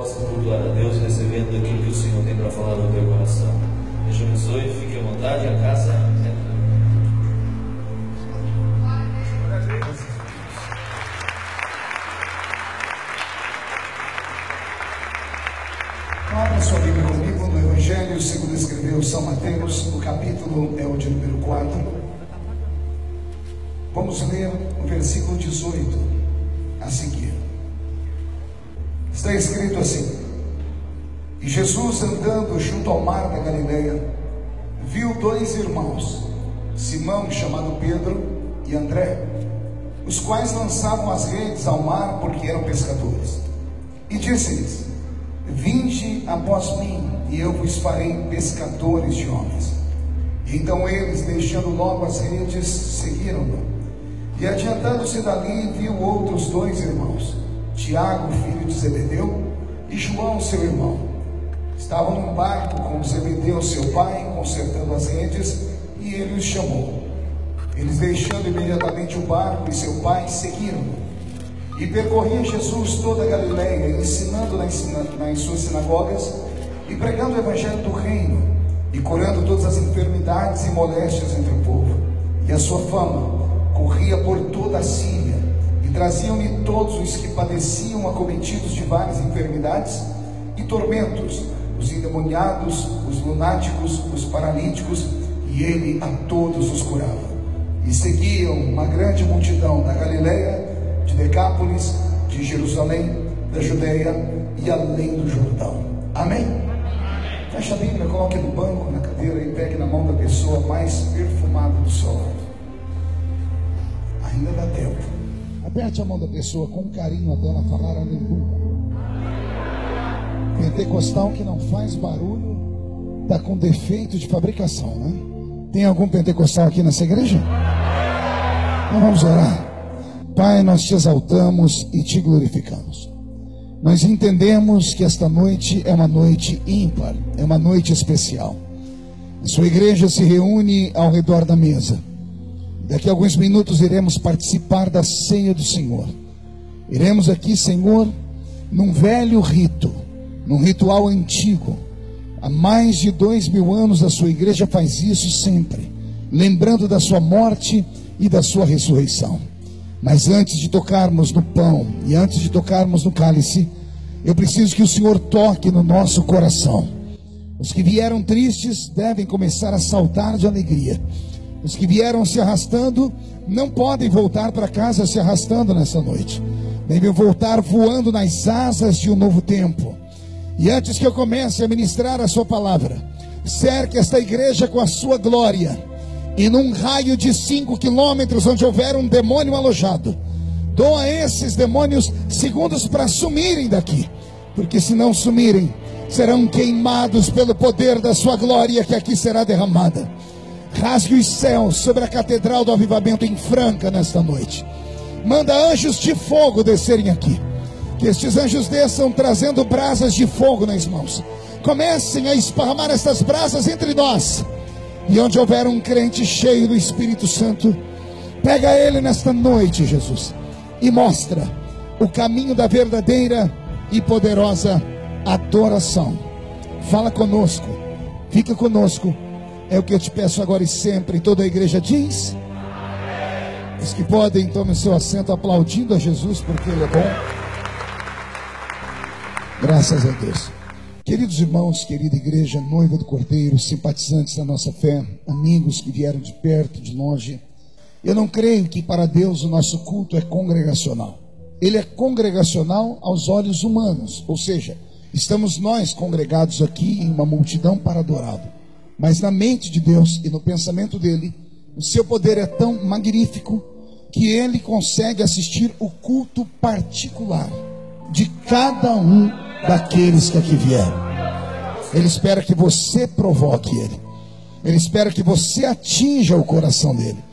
possa cultuar a Deus recebendo aquilo que o Senhor tem para falar no teu coração. Deus abençoe, fique à vontade, a casa é tua. Abra sua Bíblia comigo no Evangelho segundo escreveu São Mateus, o capítulo é o de número 4. Vamos ler o versículo 18 a seguir. Está escrito assim: E Jesus, andando junto ao mar da Galileia, viu dois irmãos, Simão, chamado Pedro, e André, os quais lançavam as redes ao mar porque eram pescadores. E disse-lhes: Vinde após mim, e eu vos farei pescadores de homens. Então eles, deixando logo as redes, seguiram-no. E adiantando-se dali, viu outros dois irmãos, Tiago, filho de Zebedeu, e João, seu irmão. Estavam num barco com Zebedeu, seu pai, consertando as redes, e ele os chamou. Eles, deixando imediatamente o barco e seu pai, seguiram-no. E percorria Jesus toda a Galileia, ensinando nas suas sinagogas, e pregando o evangelho do reino, e curando todas as enfermidades e moléstias entre o povo. E a sua fama corria por toda a Síria, e traziam-lhe todos os que padeciam acometidos de várias enfermidades e tormentos, os endemoniados, os lunáticos, os paralíticos, e ele a todos os curava. E seguiam uma grande multidão da Galileia, de Decápolis, de Jerusalém, da Judeia e além do Jordão. Amém? Feche a Bíblia, coloque no banco, na cadeira, e pegue na mão da pessoa mais perfumada do seu lado. Ainda dá tempo. Aperte a mão da pessoa com carinho até ela falar aleluia. Pentecostal que não faz barulho está com defeito de fabricação, né? Tem algum pentecostal aqui nessa igreja? Então vamos orar. Pai, nós te exaltamos e te glorificamos. Nós entendemos que esta noite é uma noite ímpar, é uma noite especial. A sua igreja se reúne ao redor da mesa. Daqui a alguns minutos iremos participar da ceia do Senhor. Iremos aqui, Senhor, num velho rito, num ritual antigo. Há mais de 2000 anos a sua igreja faz isso sempre, lembrando da sua morte e da sua ressurreição. Mas antes de tocarmos no pão e antes de tocarmos no cálice, eu preciso que o Senhor toque no nosso coração. Os que vieram tristes devem começar a saltar de alegria. Os que vieram se arrastando não podem voltar para casa se arrastando nessa noite. Devem voltar voando nas asas de um novo tempo. E antes que eu comece a ministrar a sua palavra, cerque esta igreja com a sua glória. E num raio de 5 quilômetros, onde houver um demônio alojado, doa a esses demônios segundos para sumirem daqui. Porque se não sumirem, serão queimados pelo poder da sua glória que aqui será derramada. Rasgue os céus sobre a Catedral do Avivamento em Franca nesta noite. Manda anjos de fogo descerem aqui. Que estes anjos desçam trazendo brasas de fogo nas mãos. Comecem a esparramar estas brasas entre nós. E onde houver um crente cheio do Espírito Santo, pega ele nesta noite, Jesus, e mostra o caminho da verdadeira e poderosa adoração. Fala conosco, fica conosco. É o que eu te peço agora e sempre. Toda a igreja diz: amém. Os que podem, tomem seu assento aplaudindo a Jesus, porque Ele é bom. Graças a Deus. Queridos irmãos, querida igreja, noiva do Cordeiro, simpatizantes da nossa fé, amigos que vieram de perto, de longe, eu não creio que para Deus o nosso culto é congregacional. Ele é congregacional aos olhos humanos, ou seja, estamos nós congregados aqui em uma multidão para adorá-lo. Mas na mente de Deus e no pensamento dele, o seu poder é tão magnífico que ele consegue assistir o culto particular de cada um daqueles que aqui vieram. Ele espera que você provoque ele. Ele espera que você atinja o coração dele.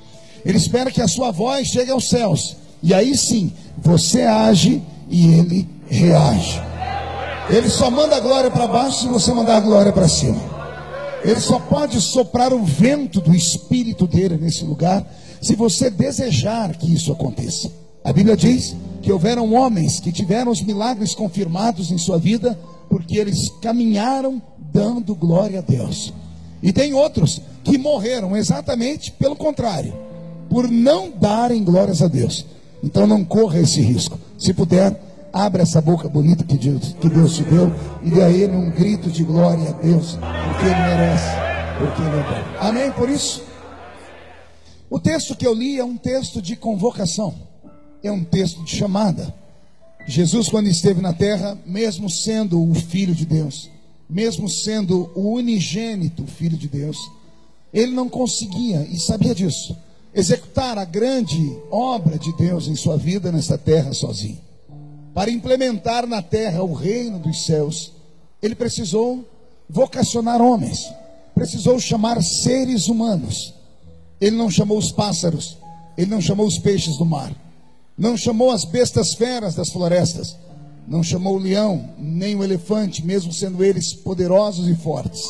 Ele espera que a sua voz chegue aos céus. E aí sim, você age e ele reage. Ele só manda a glória para baixo se você mandar a glória para cima. Ele só pode soprar o vento do Espírito dele nesse lugar se você desejar que isso aconteça. A Bíblia diz que houveram homens que tiveram os milagres confirmados em sua vida, porque eles caminharam dando glória a Deus. E tem outros que morreram exatamente pelo contrário, por não darem glórias a Deus. Então não corra esse risco. Se puder, abra essa boca bonita que Deus te deu e dê a Ele um grito de glória a Deus, porque Ele merece, porque Ele é bom. Amém? Por isso, o texto que eu li é um texto de convocação, é um texto de chamada. Jesus, quando esteve na terra, mesmo sendo o Filho de Deus, mesmo sendo o unigênito Filho de Deus, ele não conseguia, e sabia disso, executar a grande obra de Deus em sua vida nesta terra sozinho. Para implementar na terra o reino dos céus, ele precisou vocacionar homens, precisou chamar seres humanos. Ele não chamou os pássaros, ele não chamou os peixes do mar, não chamou as bestas feras das florestas, não chamou o leão, nem o elefante, mesmo sendo eles poderosos e fortes.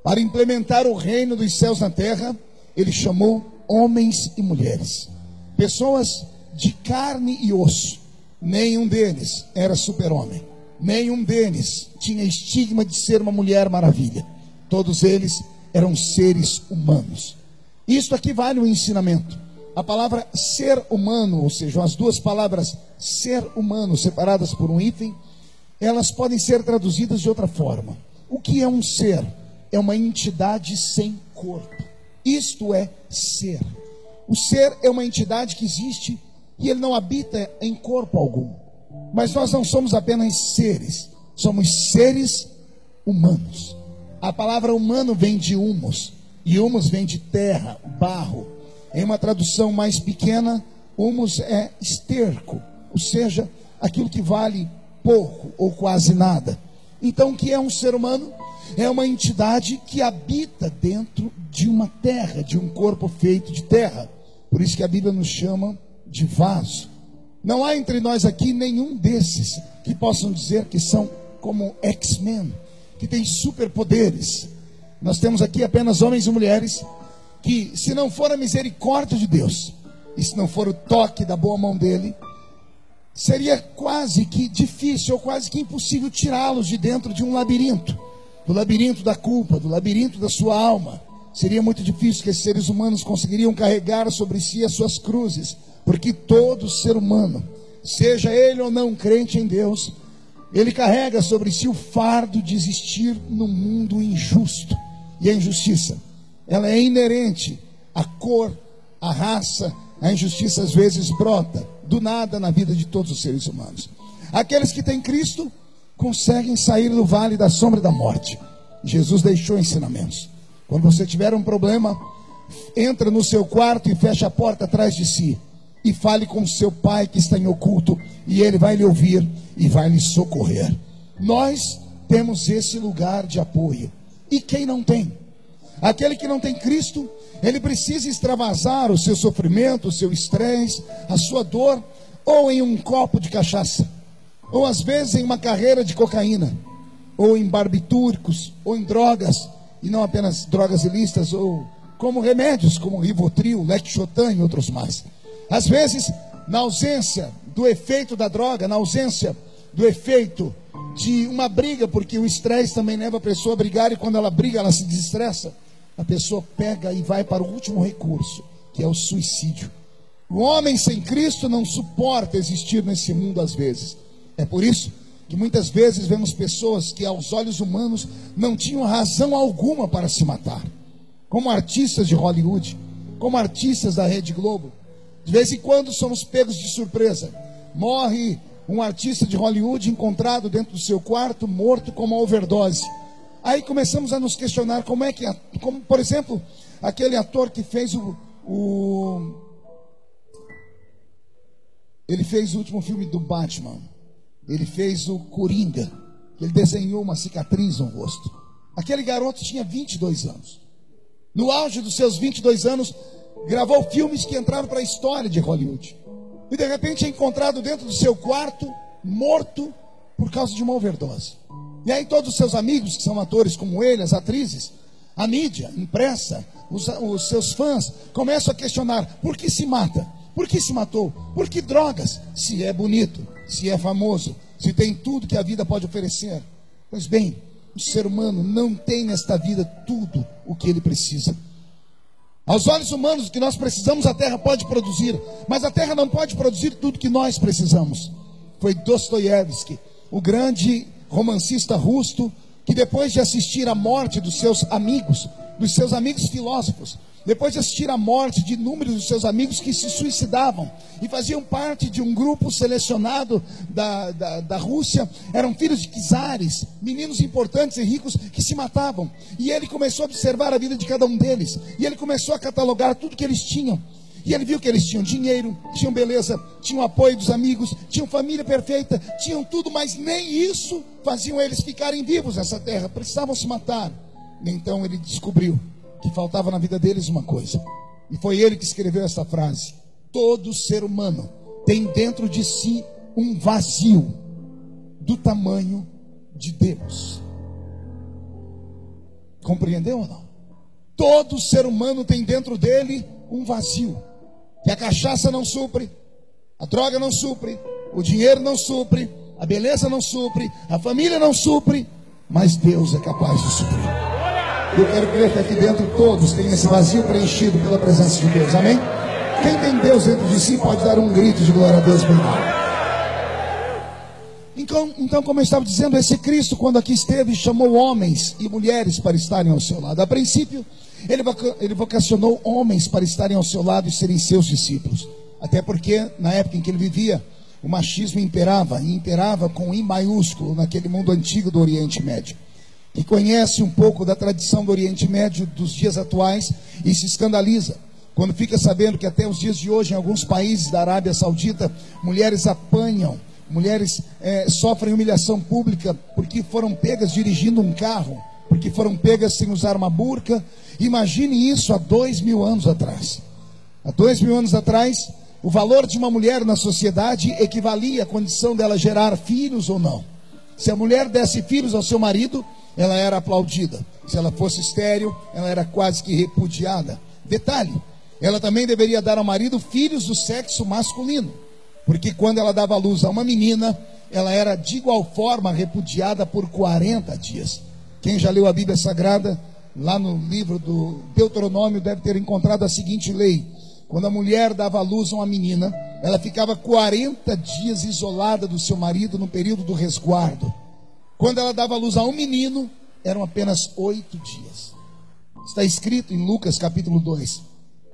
Para implementar o reino dos céus na terra, ele chamou homens e mulheres, pessoas de carne e osso. Nenhum deles era super-homem, nenhum deles tinha estigma de ser uma mulher maravilha. Todos eles eram seres humanos. Isto aqui vale um ensinamento. A palavra ser humano, ou seja, as duas palavras ser humano separadas por um hífen, elas podem ser traduzidas de outra forma. O que é um ser? É uma entidade sem corpo. Isto é ser. O ser é uma entidade que existe e ele não habita em corpo algum. Mas nós não somos apenas seres, somos seres humanos. A palavra humano vem de humus, e humus vem de terra, barro. Em uma tradução mais pequena, humus é esterco, ou seja, aquilo que vale pouco ou quase nada. Então, o que é um ser humano? É uma entidade que habita dentro de uma terra, de um corpo feito de terra. Por isso que a Bíblia nos chama de vaso. Não há entre nós aqui nenhum desses que possam dizer que são como X-Men, que têm superpoderes. Nós temos aqui apenas homens e mulheres que, se não for a misericórdia de Deus, e se não for o toque da boa mão dele, seria quase que difícil, ou quase que impossível tirá-los de dentro de um labirinto, do labirinto da culpa, do labirinto da sua alma. Seria muito difícil que esses seres humanos conseguiriam carregar sobre si as suas cruzes, porque todo ser humano, seja ele ou não crente em Deus, ele carrega sobre si o fardo de existir num mundo injusto. E a injustiça, ela é inerente à cor, à raça. A injustiça às vezes brota do nada na vida de todos os seres humanos. Aqueles que têm Cristo conseguem sair do vale da sombra da morte. Jesus deixou ensinamentos. Quando você tiver um problema, entra no seu quarto e fecha a porta atrás de si, e fale com seu pai que está em oculto, e ele vai lhe ouvir e vai lhe socorrer. Nós temos esse lugar de apoio. E quem não tem? Aquele que não tem Cristo, ele precisa extravasar o seu sofrimento, o seu estresse, a sua dor, ou em um copo de cachaça, ou às vezes em uma carreira de cocaína, ou em barbitúricos, ou em drogas, e não apenas drogas ilícitas, ou como remédios, como Rivotril, Lexotan e outros mais. Às vezes, na ausência do efeito da droga, na ausência do efeito de uma briga, porque o estresse também leva a pessoa a brigar, e quando ela briga, ela se desestressa, a pessoa pega e vai para o último recurso, que é o suicídio. O homem sem Cristo não suporta existir nesse mundo às vezes. É por isso que muitas vezes vemos pessoas que aos olhos humanos não tinham razão alguma para se matar, como artistas de Hollywood, como artistas da Rede Globo. De vez em quando somos pegos de surpresa. Morre um artista de Hollywood encontrado dentro do seu quarto, morto com uma overdose. Aí começamos a nos questionar como, por exemplo, aquele ator que fez ele fez o último filme do Batman. Ele fez o Coringa. Ele desenhou uma cicatriz no rosto. Aquele garoto tinha 22 anos. No auge dos seus 22 anos, gravou filmes que entraram para a história de Hollywood. E de repente é encontrado dentro do seu quarto, morto, por causa de uma overdose. E aí todos os seus amigos, que são atores como ele, as atrizes, a mídia impressa, os seus fãs, começam a questionar: por que se mata? Por que se matou? Por que drogas? Se é bonito, se é famoso, se tem tudo que a vida pode oferecer. Pois bem, o ser humano não tem nesta vida tudo o que ele precisa. Aos olhos humanos, o que nós precisamos, a terra pode produzir, mas a terra não pode produzir tudo que nós precisamos. Foi Dostoiévski, o grande romancista russo, que depois de assistir à morte dos seus amigos filósofos, depois de assistir à morte de inúmeros dos seus amigos que se suicidavam e faziam parte de um grupo selecionado da Rússia, eram filhos de czares, meninos importantes e ricos que se matavam. E ele começou a observar a vida de cada um deles, e ele começou a catalogar tudo que eles tinham. E ele viu que eles tinham dinheiro, tinham beleza, tinham apoio dos amigos, tinham família perfeita, tinham tudo, mas nem isso faziam eles ficarem vivos nessa terra, precisavam se matar. Então ele descobriu que faltava na vida deles uma coisa, e foi ele que escreveu essa frase: todo ser humano tem dentro de si um vazio do tamanho de Deus. Compreendeu ou não? Todo ser humano tem dentro dele um vazio que a cachaça não supre, a droga não supre, o dinheiro não supre, a beleza não supre, a família não supre, mas Deus é capaz de suprir. Eu quero crer que aqui dentro todos têm esse vazio preenchido pela presença de Deus, amém? Quem tem Deus dentro de si pode dar um grito de glória a Deus bem alto. Então, como eu estava dizendo, esse Cristo, quando aqui esteve, chamou homens e mulheres para estarem ao seu lado. A princípio, ele vocacionou homens para estarem ao seu lado e serem seus discípulos. Até porque, na época em que ele vivia, o machismo imperava, e imperava com I maiúsculo naquele mundo antigo do Oriente Médio. Que conhece um pouco da tradição do Oriente Médio dos dias atuais e se escandaliza quando fica sabendo que até os dias de hoje, em alguns países da Arábia Saudita, mulheres apanham, mulheres sofrem humilhação pública porque foram pegas dirigindo um carro, porque foram pegas sem usar uma burca. Imagine isso há 2000 anos atrás. Há 2000 anos atrás, o valor de uma mulher na sociedade equivalia à condição dela gerar filhos ou não. Se a mulher desse filhos ao seu marido, ela era aplaudida. Se ela fosse estéril, ela era quase que repudiada. Detalhe, ela também deveria dar ao marido filhos do sexo masculino, porque quando ela dava à luz a uma menina, ela era de igual forma repudiada por 40 dias. Quem já leu a Bíblia Sagrada, lá no livro do Deuteronômio, deve ter encontrado a seguinte lei: quando a mulher dava à luz a uma menina, ela ficava 40 dias isolada do seu marido no período do resguardo. Quando ela dava à luz a um menino, eram apenas 8 dias. Está escrito em Lucas capítulo 2,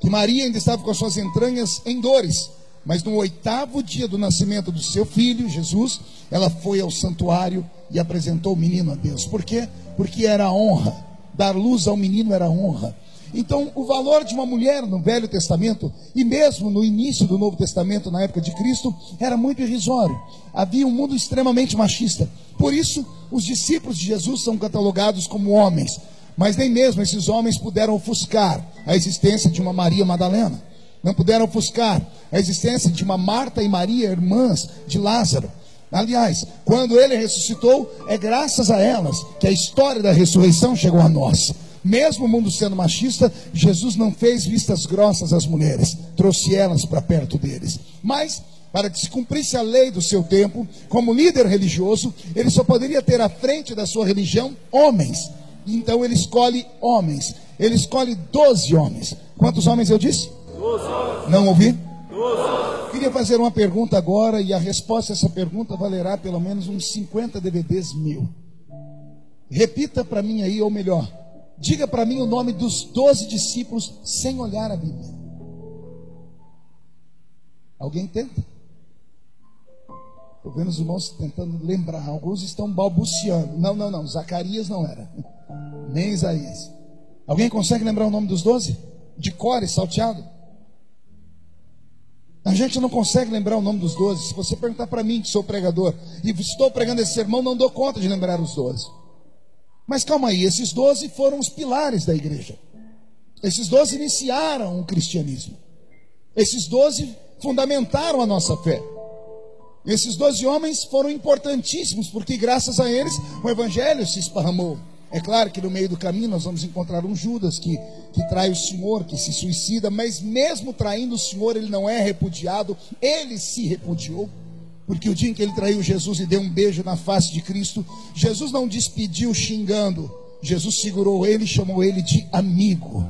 que Maria ainda estava com as suas entranhas em dores, mas no 8º dia do nascimento do seu filho, Jesus, ela foi ao santuário e apresentou o menino a Deus. Por quê? Porque era honra. Dar luz ao menino era honra. Então, o valor de uma mulher no Velho Testamento, e mesmo no início do Novo Testamento, na época de Cristo, era muito irrisório. Havia um mundo extremamente machista. Por isso, os discípulos de Jesus são catalogados como homens. Mas nem mesmo esses homens puderam ofuscar a existência de uma Maria Madalena. Não puderam ofuscar a existência de uma Marta e Maria, irmãs de Lázaro. Aliás, quando ele ressuscitou, é graças a elas que a história da ressurreição chegou a nós. Mesmo o mundo sendo machista, Jesus não fez vistas grossas às mulheres, trouxe elas para perto deles. Mas, para que se cumprisse a lei do seu tempo, como líder religioso, ele só poderia ter à frente da sua religião homens. Então ele escolhe homens, ele escolhe 12 homens. Quantos homens eu disse? 12. Não ouvi? 12. Queria fazer uma pergunta agora, e a resposta a essa pergunta valerá pelo menos uns 50 DVDs mil. Repita para mim aí, ou melhor, diga para mim o nome dos 12 discípulos sem olhar a Bíblia. Alguém tenta? Estou vendo os irmãos tentando lembrar. Alguns estão balbuciando. Não, Zacarias não era, nem Isaías. Alguém consegue lembrar o nome dos 12? De cor e salteado? A gente não consegue lembrar o nome dos 12. Se você perguntar para mim, que sou pregador, e estou pregando esse sermão, não dou conta de lembrar os 12. Mas calma aí, esses 12 foram os pilares da igreja. Esses 12 iniciaram o cristianismo. Esses 12 fundamentaram a nossa fé. Esses 12 homens foram importantíssimos, porque graças a eles o evangelho se esparramou. É claro que no meio do caminho nós vamos encontrar um Judas que trai o Senhor, que se suicida, mas mesmo traindo o Senhor, ele não é repudiado, ele se repudiou. Porque o dia em que ele traiu Jesus e deu um beijo na face de Cristo, Jesus não despediu xingando, Jesus segurou ele e chamou ele de amigo.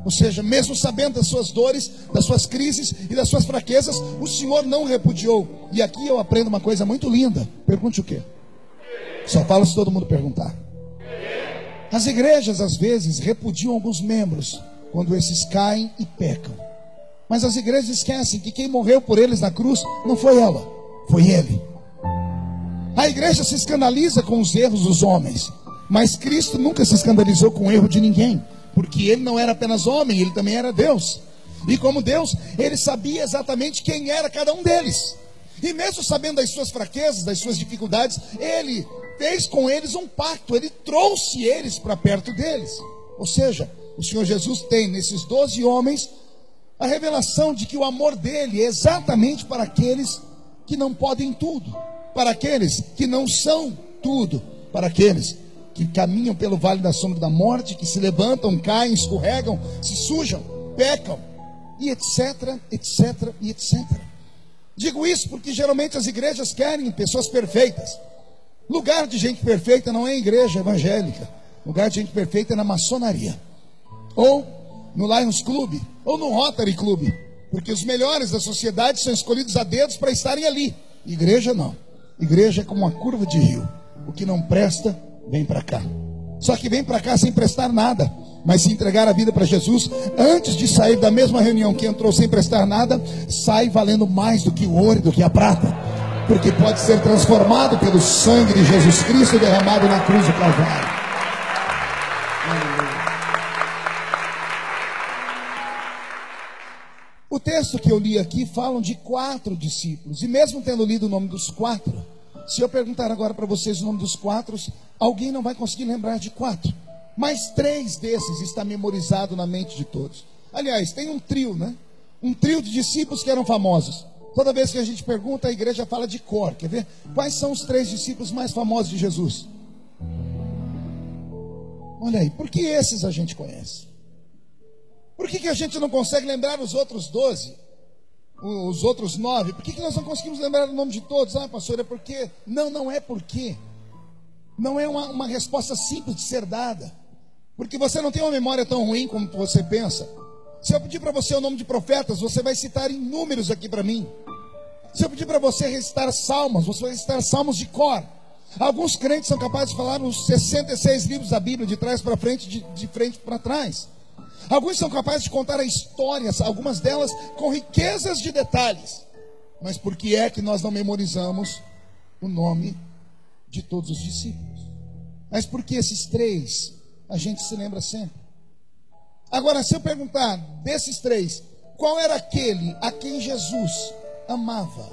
Ou seja, mesmo sabendo das suas dores, das suas crises e das suas fraquezas, o Senhor não repudiou. E aqui eu aprendo uma coisa muito linda. Pergunte o quê? Só falo se todo mundo perguntar. As igrejas às vezes repudiam alguns membros quando esses caem e pecam. Mas as igrejas esquecem que quem morreu por eles na cruz não foi ela, foi ele. A igreja se escandaliza com os erros dos homens, mas Cristo nunca se escandalizou com o erro de ninguém, porque ele não era apenas homem, ele também era Deus. E como Deus, ele sabia exatamente quem era cada um deles. E mesmo sabendo das suas fraquezas, das suas dificuldades, ele fez com eles um pacto, ele trouxe eles para perto deles. Ou seja, o Senhor Jesus tem nesses 12 homens a revelação de que o amor dele é exatamente para aqueles que não podem tudo, para aqueles que não são tudo, para aqueles que caminham pelo vale da sombra da morte, que se levantam, caem, escorregam, se sujam, pecam, e etc, etc, e etc. Digo isso porque geralmente as igrejas querem pessoas perfeitas. Lugar de gente perfeita não é igreja evangélica. Lugar de gente perfeita é na maçonaria, ou no Lions Club, ou no Rotary Club, porque os melhores da sociedade são escolhidos a dedos para estarem ali. Igreja não. Igreja é como uma curva de rio. O que não presta, vem para cá. Só que vem para cá sem prestar nada, mas se entregar a vida para Jesus, antes de sair da mesma reunião que entrou sem prestar nada, sai valendo mais do que o ouro e do que a prata, porque pode ser transformado pelo sangue de Jesus Cristo derramado na cruz do Calvário. O texto que eu li aqui falam de 4 discípulos, e mesmo tendo lido o nome dos 4, se eu perguntar agora para vocês o nome dos 4, alguém não vai conseguir lembrar de 4. Mas 3 desses está memorizado na mente de todos. Aliás, tem um trio, né? Um trio de discípulos que eram famosos. Toda vez que a gente pergunta, a igreja fala de cor. Quer ver? Quais são os 3 discípulos mais famosos de Jesus? Olha aí, por que esses a gente conhece? Por que a gente não consegue lembrar os outros 12? Os outros 9? Por que nós não conseguimos lembrar o nome de todos? Ah, pastor, é porque... Não é porque. Não é uma resposta simples de ser dada. Porque você não tem uma memória tão ruim como você pensa. Se eu pedir para você o nome de profetas, você vai citar inúmeros aqui para mim. Se eu pedir para você recitar salmos, você vai recitar salmos de cor. Alguns crentes são capazes de falar os 66 livros da Bíblia, de trás para frente, de frente para trás. Alguns são capazes de contar a história, algumas delas com riquezas de detalhes. Mas por que é que nós não memorizamos o nome de todos os discípulos? Mas por que esses 3 a gente se lembra sempre? Agora, se eu perguntar desses 3, qual era aquele a quem Jesus amava?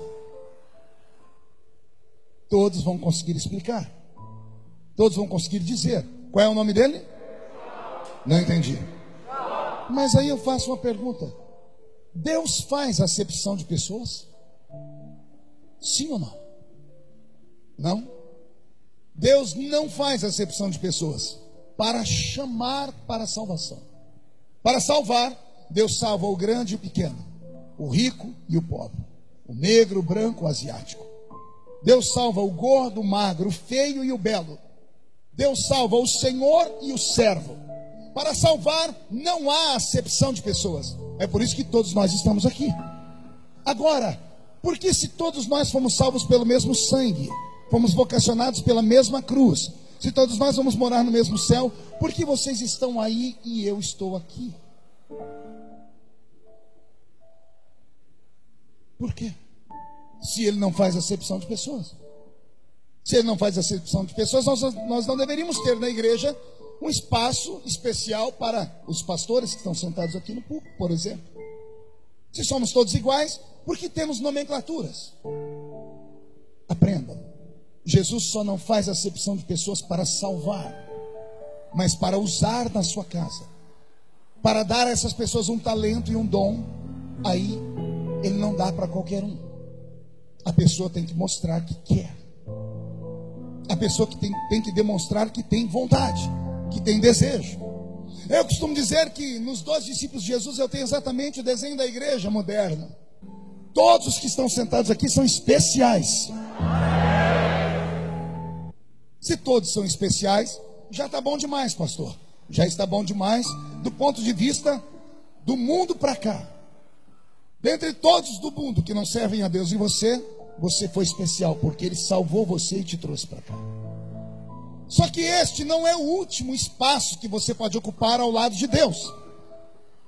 Todos vão conseguir explicar. Todos vão conseguir dizer. Qual é o nome dele? Não entendi. Mas aí eu faço uma pergunta: Deus faz acepção de pessoas? Sim ou não? Não? Deus não faz acepção de pessoas para chamar para a salvação. Para salvar, Deus salva o grande e o pequeno, o rico e o pobre, o negro, o branco, o asiático. Deus salva o gordo, o magro, o feio e o belo. Deus salva o senhor e o servo. Para salvar, não há acepção de pessoas. É por isso que todos nós estamos aqui. Agora, por que se todos nós fomos salvos pelo mesmo sangue, fomos vocacionados pela mesma cruz, se todos nós vamos morar no mesmo céu, por que vocês estão aí e eu estou aqui? Por quê? Se ele não faz acepção de pessoas. Se ele não faz acepção de pessoas, nós não deveríamos ter na igreja um espaço especial para os pastores que estão sentados aqui no púlpito, por exemplo. Se somos todos iguais, por que temos nomenclaturas? Aprendam. Jesus só não faz acepção de pessoas para salvar, mas para usar na sua casa, para dar a essas pessoas um talento e um dom. Aí ele não dá para qualquer um. A pessoa tem que mostrar que quer. A pessoa que tem que demonstrar que tem vontade, que tem desejo. Eu costumo dizer que nos 12 discípulos de Jesus eu tenho exatamente o desenho da igreja moderna. Todos os que estão sentados aqui são especiais. Se todos são especiais, já está bom demais, pastor. Já está bom demais do ponto de vista do mundo para cá. Dentre todos do mundo que não servem a Deus, e você foi especial, porque Ele salvou você e te trouxe para cá. Só que este não é o último espaço que você pode ocupar ao lado de Deus.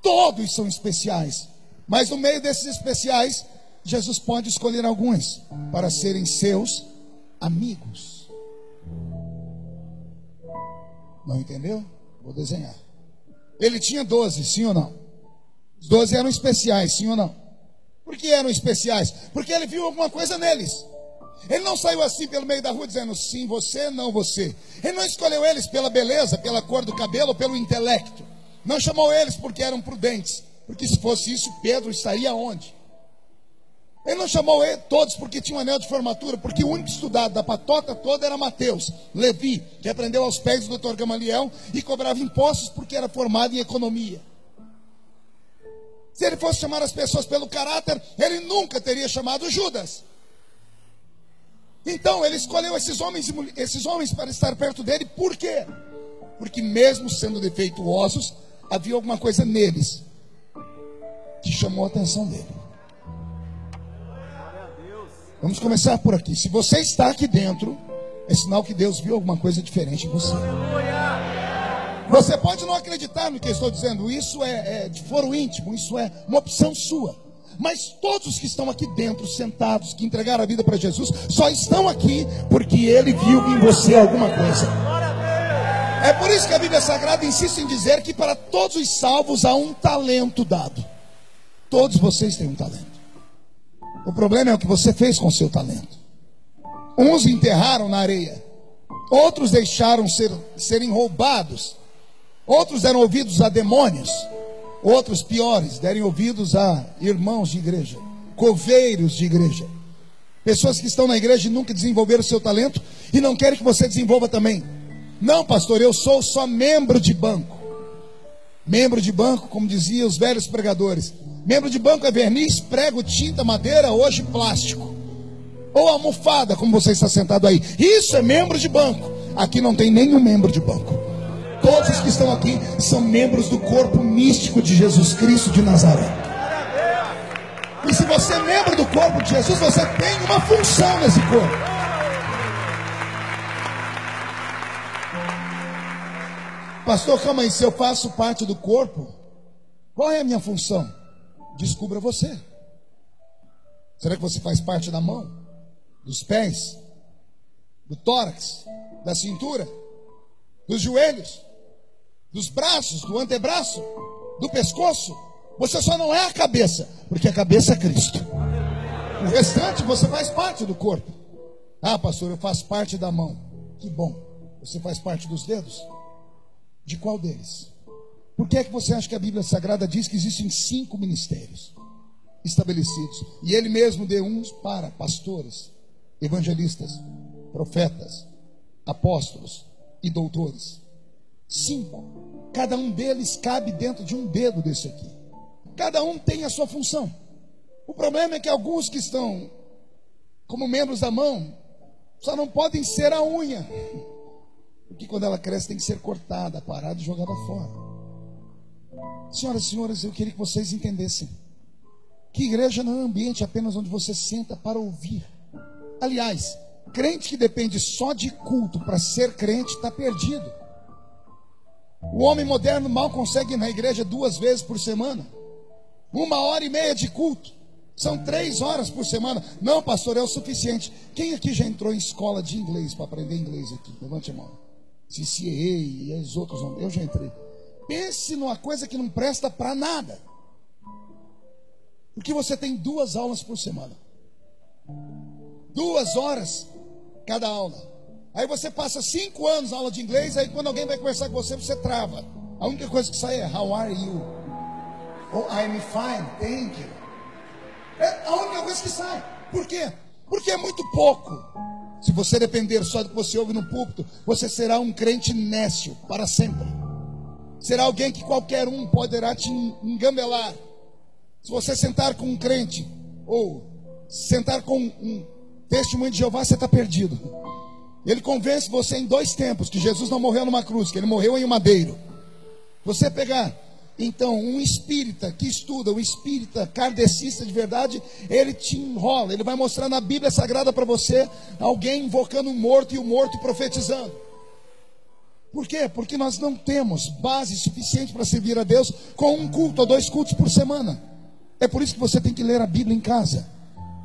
Todos são especiais, mas no meio desses especiais, Jesus pode escolher alguns para serem seus amigos. Não entendeu? Vou desenhar. Ele tinha 12, sim ou não? Os 12 eram especiais, sim ou não? Por que eram especiais? Porque ele viu alguma coisa neles. Ele não saiu assim pelo meio da rua dizendo sim você, não você. Ele não escolheu eles pela beleza, pela cor do cabelo ou pelo intelecto. Não chamou eles porque eram prudentes. Porque se fosse isso, Pedro estaria onde? Ele não chamou todos porque tinha um anel de formatura, porque o único estudado da patota toda era Mateus, Levi, que aprendeu aos pés do Dr. Gamaliel e cobrava impostos porque era formado em economia. Se ele fosse chamar as pessoas pelo caráter, ele nunca teria chamado Judas. Então ele escolheu esses homens para estar perto dele. Por quê? Porque mesmo sendo defeituosos, havia alguma coisa neles que chamou a atenção dele. Vamos começar por aqui. Se você está aqui dentro, é sinal que Deus viu alguma coisa diferente em você. Você pode não acreditar no que eu estou dizendo. Isso é de foro íntimo. Isso é uma opção sua. Mas todos os que estão aqui dentro, sentados, que entregaram a vida para Jesus, só estão aqui porque Ele viu em você alguma coisa. É por isso que a Bíblia Sagrada insiste em dizer que para todos os salvos há um talento dado. Todos vocês têm um talento. O problema é o que você fez com o seu talento. Uns enterraram na areia, outros deixaram serem roubados, outros deram ouvidos a demônios, outros piores, deram ouvidos a irmãos de igreja, coveiros de igreja, pessoas que estão na igreja e nunca desenvolveram o seu talento e não querem que você desenvolva também. Não, pastor, eu sou só membro de banco. Membro de banco, como diziam os velhos pregadores, membro de banco é verniz, prego, tinta, madeira, hoje plástico, ou almofada, como você está sentado aí. Isso é membro de banco. Aqui não tem nenhum membro de banco. Todos os que estão aqui são membros do corpo místico de Jesus Cristo de Nazaré. E se você é membro do corpo de Jesus, você tem uma função nesse corpo. Pastor, calma aí, se eu faço parte do corpo, qual é a minha função? Descubra você. Será que você faz parte da mão, dos pés, do tórax, da cintura, dos joelhos, dos braços, do antebraço, do pescoço? Você só não é a cabeça, porque a cabeça é Cristo. O restante você faz parte do corpo. Ah, pastor, eu faço parte da mão. Que bom. Você faz parte dos dedos? De qual deles? Por que é que você acha que a Bíblia Sagrada diz que existem 5 ministérios estabelecidos? E Ele mesmo deu uns para pastores, evangelistas, profetas, apóstolos e doutores. 5. Cada um deles cabe dentro de um dedo desse aqui. Cada um tem a sua função. O problema é que alguns que estão como membros da mão só não podem ser a unha, porque quando ela cresce tem que ser cortada, parada e jogada fora. Senhoras e senhores, eu queria que vocês entendessem que igreja não é um ambiente apenas onde você senta para ouvir. Aliás, crente que depende só de culto para ser crente está perdido. O homem moderno mal consegue ir na igreja 2 vezes por semana. 1h30 de culto. São 3 horas por semana. Não, pastor, é o suficiente. Quem aqui já entrou em escola de inglês para aprender inglês aqui? Levante a mão. CCA e os outros nomes. Eu já entrei. Pense numa coisa que não presta para nada. Porque você tem 2 aulas por semana. 2 horas cada aula. Aí você passa 5 anos na aula de inglês. Aí quando alguém vai conversar com você, você trava. A única coisa que sai é how are you? Oh, I'm fine, thank you. É a única coisa que sai. Por quê? Porque é muito pouco. Se você depender só do que você ouve no púlpito, você será um crente nécio para sempre. Será alguém que qualquer um poderá te engambelar. Se você sentar com um crente, ou sentar com um testemunho de Jeová, você está perdido. Ele convence você em 2 tempos, que Jesus não morreu numa cruz, que ele morreu em um madeiro. Você pegar, então, um espírita que estuda, um espírita kardecista de verdade, ele te enrola, ele vai mostrar na Bíblia Sagrada para você, alguém invocando um morto e o morto profetizando. Por quê? Porque nós não temos base suficiente para servir a Deus com um culto ou 2 cultos por semana. É por isso que você tem que ler a Bíblia em casa,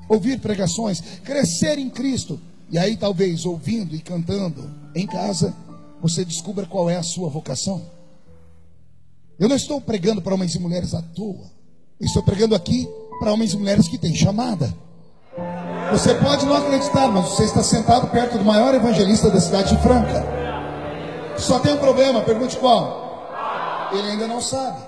ouvir pregações, crescer em Cristo. E aí talvez ouvindo e cantando em casa, você descubra qual é a sua vocação. Eu não estou pregando para homens e mulheres à toa. Eu estou pregando aqui para homens e mulheres que têm chamada. Você pode não acreditar, mas você está sentado perto do maior evangelista da cidade de Franca. Só tem um problema, pergunte qual? Ele ainda não sabe.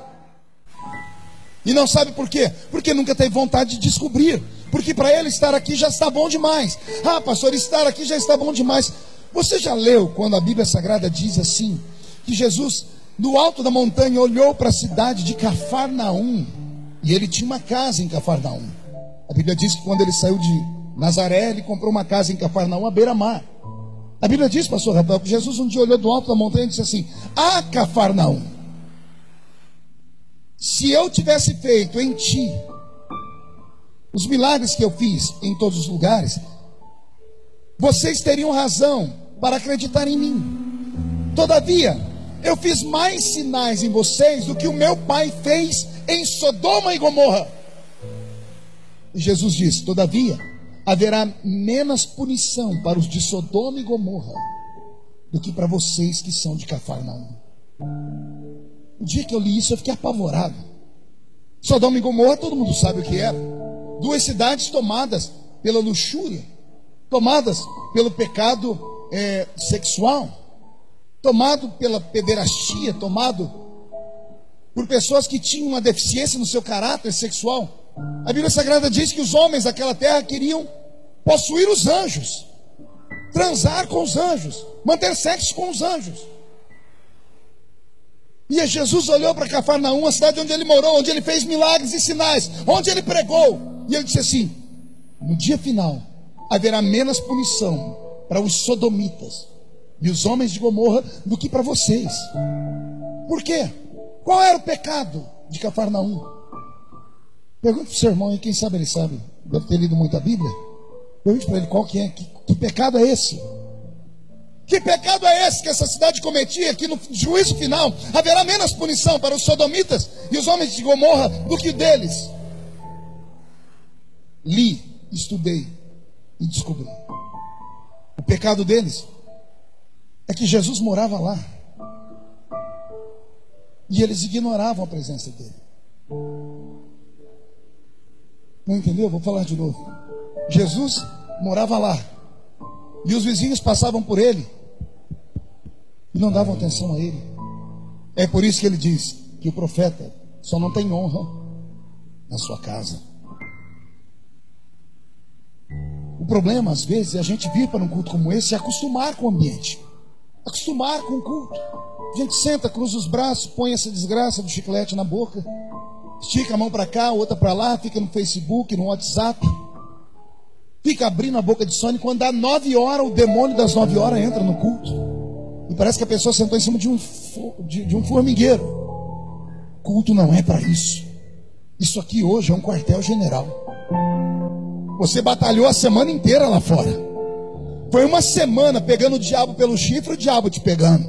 E não sabe por quê? Porque nunca teve vontade de descobrir. Porque para ele estar aqui já está bom demais. Ah, pastor, estar aqui já está bom demais. Você já leu quando a Bíblia Sagrada diz assim, que Jesus, do alto da montanha, olhou para a cidade de Cafarnaum, e ele tinha uma casa em Cafarnaum. A Bíblia diz que quando ele saiu de Nazaré, ele comprou uma casa em Cafarnaum, à beira-mar. A Bíblia diz, pastor Rafael, que Jesus um dia olhou do alto da montanha e disse assim: ah, Cafarnaum, se eu tivesse feito em ti os milagres que eu fiz em todos os lugares, vocês teriam razão para acreditar em mim. Todavia, eu fiz mais sinais em vocês do que o meu pai fez em Sodoma e Gomorra. E Jesus disse: todavia, haverá menos punição para os de Sodoma e Gomorra do que para vocês que são de Cafarnaum. O dia que eu li isso, eu fiquei apavorado. Sodoma e Gomorra, todo mundo sabe o que era. 2 cidades tomadas pela luxúria, tomadas pelo pecado sexual, tomado pela pederastia, tomado por pessoas que tinham uma deficiência no seu caráter sexual. A Bíblia Sagrada diz que os homens daquela terra queriam possuir os anjos, transar com os anjos, manter sexo com os anjos. E Jesus olhou para Cafarnaum, a cidade onde ele morou, onde ele fez milagres e sinais, onde ele pregou, e ele disse assim: no dia final haverá menos punição para os sodomitas e os homens de Gomorra do que para vocês. Por quê? Qual era o pecado de Cafarnaum? Pergunte para o seu irmão aí, quem sabe ele sabe, deve ter lido muito a Bíblia. Pergunte para ele qual que é, que pecado é esse? Que pecado é esse que essa cidade cometia? Que no juízo final haverá menos punição para os sodomitas e os homens de Gomorra do que deles. Li, estudei e descobri. O pecado deles é que Jesus morava lá e eles ignoravam a presença dele. Não entendeu? Vou falar de novo. Jesus morava lá e os vizinhos passavam por ele e não davam atenção a ele. É por isso que ele diz que o profeta só não tem honra na sua casa. O problema, às vezes, é a gente vir para um culto como esse e acostumar com o ambiente, acostumar com o culto. A gente senta, cruza os braços, põe essa desgraça do chiclete na boca, estica a mão para cá, outra para lá, fica no Facebook, no WhatsApp, fica abrindo a boca de sono, e quando dá 9 horas, o demônio das 9 horas entra no culto. E parece que a pessoa sentou em cima de um formigueiro. Culto não é para isso. Isso aqui hoje é um quartel-general. Você batalhou a semana inteira lá fora. Foi uma semana pegando o diabo pelo chifre, o diabo te pegando.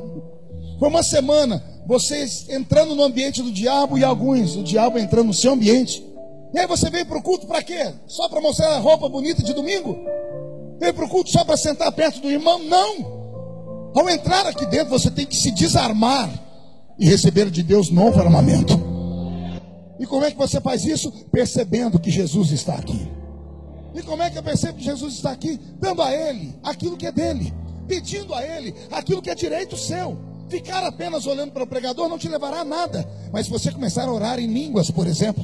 Foi uma semana vocês entrando no ambiente do diabo e o diabo entrando no seu ambiente. E aí você veio para o culto para quê? Só para mostrar a roupa bonita de domingo? Veio para o culto só para sentar perto do irmão? Não! Ao entrar aqui dentro, você tem que se desarmar e receber de Deus novo armamento. E como é que você faz isso? Percebendo que Jesus está aqui. E como é que eu percebo que Jesus está aqui? Dando a Ele aquilo que é dele, pedindo a Ele aquilo que é direito seu. Ficar apenas olhando para o pregador não te levará a nada. Mas se você começar a orar em línguas, por exemplo,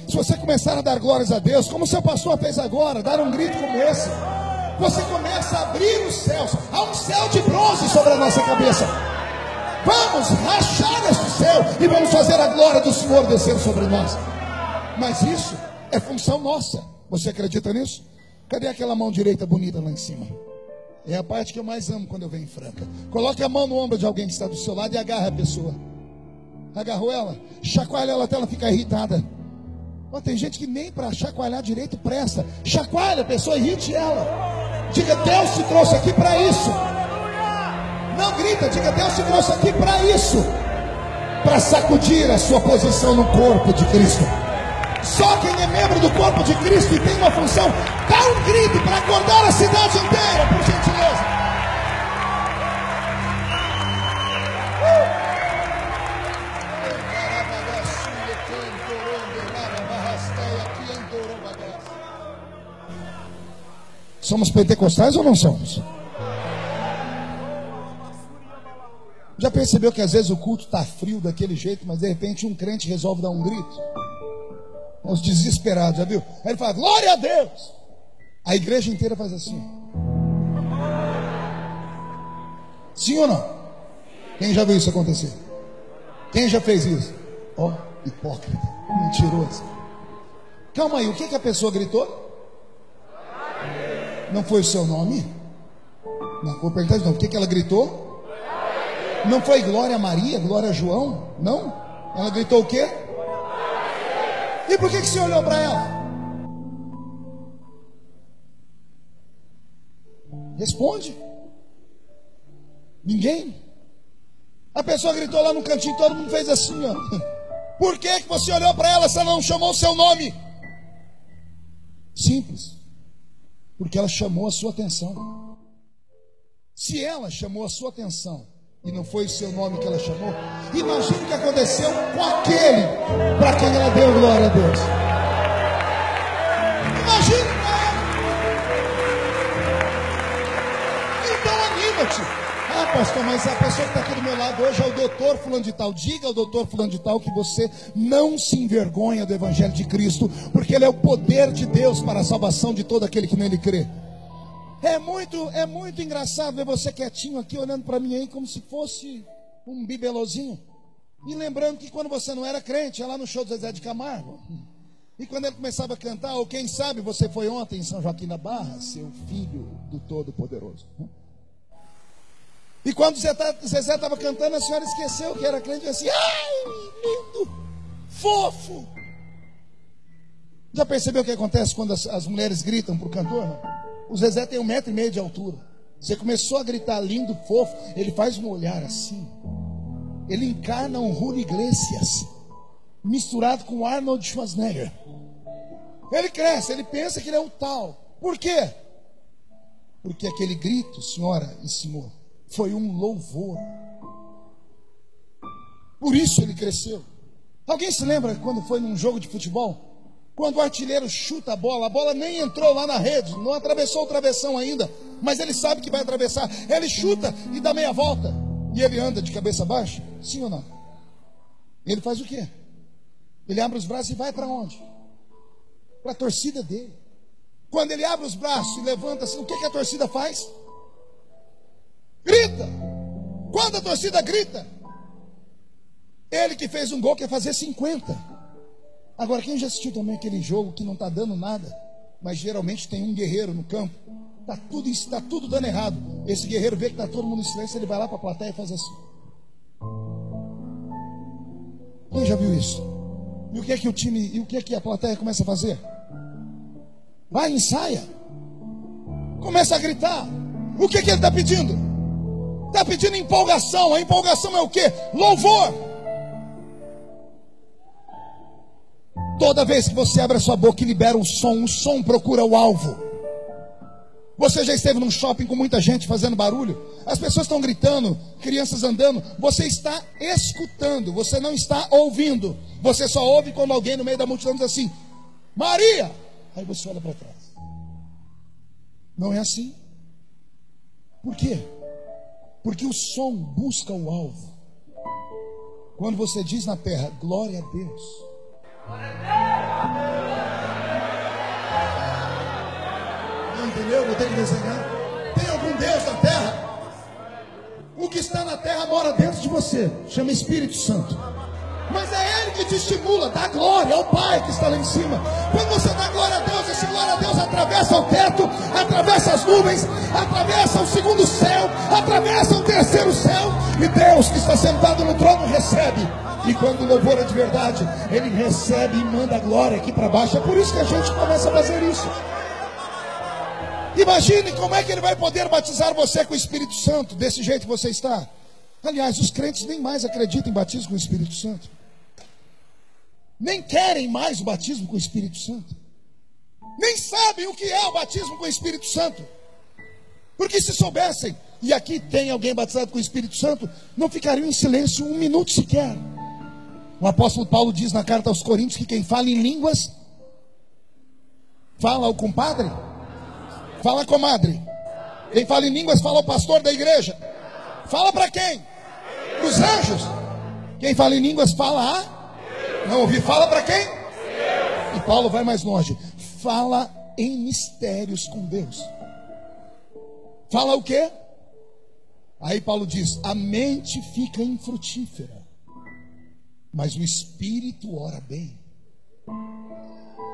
se você começar a dar glórias a Deus, como o seu pastor fez agora, dar um grito como esse, você começa a abrir os céus. Há um céu de bronze sobre a nossa cabeça. Vamos rachar este céu e vamos fazer a glória do Senhor descer sobre nós. Mas isso é função nossa. Você acredita nisso? Cadê aquela mão direita bonita lá em cima? É a parte que eu mais amo quando eu venho em Franca. Coloque a mão no ombro de alguém que está do seu lado e agarra a pessoa. Agarrou ela, chacoalha ela até ela ficar irritada. Tem gente que nem para chacoalhar direito presta. Chacoalha a pessoa, irrite ela. Diga: Deus te trouxe aqui para isso. Não grita, diga: Deus te trouxe aqui para isso. Para sacudir a sua posição no corpo de Cristo. Só quem é membro do corpo de Cristo e tem uma função, dá um grito para acordar a cidade inteira, por gentileza. Somos pentecostais ou não somos? Já percebeu que às vezes o culto está frio daquele jeito, mas de repente um crente resolve dar um grito? Os desesperados, já viu? Aí ele fala: glória a Deus. A igreja inteira faz assim. Sim ou não? Quem já viu isso acontecer? Quem já fez isso? Ó, hipócrita, mentiroso. Calma aí, o que a pessoa gritou? Não foi o seu nome? Não, vou perguntar de novo. O que ela gritou? Não foi glória a Maria, glória a João? Não? Ela gritou o quê? E por que você olhou para ela? Responde. Ninguém. A pessoa gritou lá no cantinho, todo mundo fez assim, ó. Por que você olhou para ela se ela não chamou o seu nome? Simples. Porque ela chamou a sua atenção. Se ela chamou a sua atenção e não foi o seu nome que ela chamou, imagine o que aconteceu com aquele para quem ela deu glória a Deus. Imagine para ela. Então anima-te. Ah, pastor, mas a pessoa que está aqui do meu lado hoje é o doutor fulano de tal. Diga ao doutor fulano de tal que você não se envergonha do evangelho de Cristo, porque ele é o poder de Deus para a salvação de todo aquele que nele crê. É muito engraçado ver você quietinho aqui, olhando para mim aí como se fosse um bibelozinho. E lembrando que quando você não era crente, ia lá no show do Zezé de Camargo. E quando ele começava a cantar, ou quem sabe você foi ontem em São Joaquim da Barra, seu filho do Todo-Poderoso. E quando Zezé estava cantando, a senhora esqueceu que era crente e disse assim: ai, lindo, fofo. Já percebeu o que acontece quando as mulheres gritam para o cantor? Não? O Zezé tem 1,5 metro de altura. Você começou a gritar lindo, fofo, ele faz um olhar assim. Ele encarna um Julio Iglesias misturado com Arnold Schwarzenegger. Ele cresce, ele pensa que ele é o tal. Por quê? Porque aquele grito, senhora e senhor, foi um louvor. Por isso ele cresceu. Alguém se lembra quando foi num jogo de futebol? Quando o artilheiro chuta a bola nem entrou lá na rede, não atravessou o travessão ainda, mas ele sabe que vai atravessar. Ele chuta e dá meia volta. E ele anda de cabeça baixa? Sim ou não? Ele faz o quê? Ele abre os braços e vai para onde? Para a torcida dele. Quando ele abre os braços e levanta assim, o que a torcida faz? Grita. Quando a torcida grita, ele que fez um gol quer fazer 50. Agora, quem já assistiu também aquele jogo que não está dando nada, mas geralmente tem um guerreiro no campo, está tudo dando errado. Esse guerreiro vê que está todo mundo em silêncio, ele vai lá para a plateia e faz assim. Quem já viu isso? E o que é que o time, e o que é que a plateia começa a fazer? Vai, ensaia. Começa a gritar. O que é que ele está pedindo? Está pedindo empolgação. A empolgação é o quê? Louvor. Toda vez que você abre a sua boca e libera o som procura o alvo. Você já esteve num shopping com muita gente fazendo barulho? As pessoas estão gritando, crianças andando. Você está escutando, você não está ouvindo. Você só ouve quando alguém no meio da multidão diz assim: Maria! Aí você olha para trás. Não é assim. Por quê? Porque o som busca o alvo. Quando você diz na terra, glória a Deus, entendeu? Vou ter que desenhar. Tem algum Deus na terra? O que está na terra mora dentro de você. Chama Espírito Santo. Mas é Ele que te estimula, dá glória, é o Pai que está lá em cima. Quando você dá glória a Deus, esse glória a Deus atravessa o teto, atravessa as nuvens, atravessa o segundo céu, atravessa o terceiro céu. E Deus que está sentado no trono recebe. E quando o louvor é de verdade, Ele recebe e manda a glória aqui para baixo. É por isso que a gente começa a fazer isso. Imagine como é que Ele vai poder batizar você com o Espírito Santo, desse jeito que você está. Aliás, os crentes nem mais acreditam em batismo com o Espírito Santo. Nem querem mais o batismo com o Espírito Santo. Nem sabem o que é o batismo com o Espírito Santo. Porque se soubessem, e aqui tem alguém batizado com o Espírito Santo, não ficariam em silêncio um minuto sequer. O apóstolo Paulo diz na carta aos Coríntios que quem fala em línguas, fala ao compadre, fala à comadre. Quem fala em línguas, fala ao pastor da igreja. Fala para quem? Para os anjos. Quem fala em línguas, fala a... Não ouvi, fala para quem? E Paulo vai mais longe. Fala em mistérios com Deus. Fala o quê? Aí Paulo diz: a mente fica infrutífera, mas o espírito ora bem.